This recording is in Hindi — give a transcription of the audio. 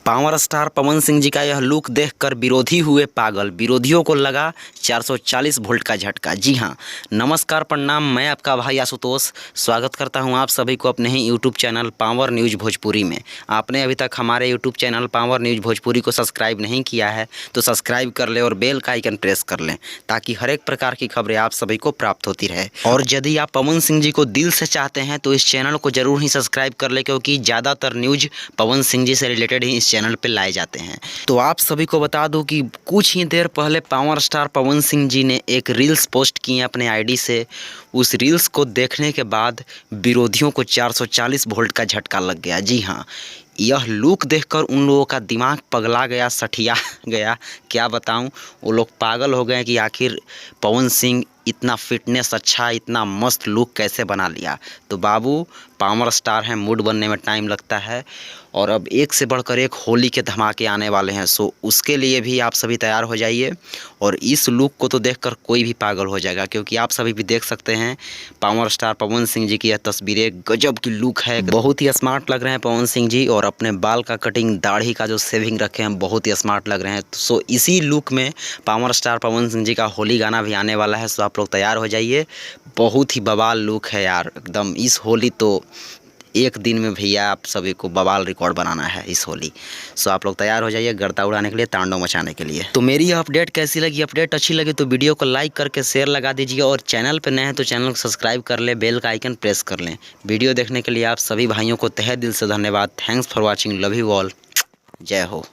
पावर स्टार पवन सिंह जी का यह लुक देखकर विरोधी हुए पागल। विरोधियों को लगा 440 वोल्ट का झटका। जी हां, नमस्कार प्रणाम, मैं आपका भाई आशुतोष स्वागत करता हूं आप सभी को अपने ही YouTube channel power news Bhojpuri में। आपने अभी तक हमारे YouTube channel power news Bhojpuri को सब्सक्राइब नहीं किया है तो सब्सक्राइब कर लें और बेल का आइकन प्रेस कर लें ताकि हर एक प्रकार की खबरें आप सभी को प्राप्त होती रहे। और यदि आप पवन सिंह जी को दिल से चाहते हैं तो इस चैनल को जरूर ही सब्सक्राइब कर लें, क्योंकि ज़्यादातर न्यूज़ पवन सिंह जी से रिलेटेड ही इस चैनल पे लाए जाते हैं। तो आप सभी को बता दूं कि कुछ ही देर पहले पावर स्टार पवन सिंह जी ने एक रील्स पोस्ट की है अपने आईडी से। उस रील्स को देखने के बाद विरोधियों को 440 वोल्ट का झटका लग गया। जी हाँ, यह लुक देखकर उन लोगों का दिमाग पगला गया, सठिया गया। क्या बताऊं, वो लोग पागल हो गए कि आखिर पवन सिंह इतना फिटनेस अच्छा, इतना मस्त लुक कैसे बना लिया। तो बाबू, पावर स्टार हैं, मूड बनने में टाइम लगता है और अब एक से बढ़कर एक होली के धमाके आने वाले हैं। सो उसके लिए भी आप सभी तैयार हो जाइए। और इस लुक को तो देखकर कोई भी पागल हो जाएगा, क्योंकि आप सभी भी देख सकते हैं पावर स्टार पवन सिंह जी की यह तस्वीरें। गजब की लुक है, बहुत ही स्मार्ट लग रहे हैं पवन सिंह जी। और अपने बाल का कटिंग, दाढ़ी का जो सेविंग रखे हैं, बहुत ही स्मार्ट लग रहे हैं। सो इसी लुक में पावर स्टार पवन सिंह जी का होली गाना भी आने वाला है। सो आप लोग तैयार हो जाइए। बहुत ही बवाल लुक है यार एकदम। इस होली तो एक दिन में भैया आप सभी को बवाल रिकॉर्ड बनाना है इस होली। सो आप लोग तैयार हो जाइए गर्दा उड़ाने के लिए, तांडव मचाने के लिए। तो मेरी यह अपडेट कैसी लगी? अपडेट अच्छी लगी तो वीडियो को लाइक करके शेयर लगा दीजिए, और चैनल पर नए हैं तो चैनल को सब्सक्राइब कर लें, बेल का आइकन प्रेस कर लें। वीडियो देखने के लिए आप सभी भाइयों को तहे दिल से धन्यवाद। Thanks for watching, love you all, जय हो।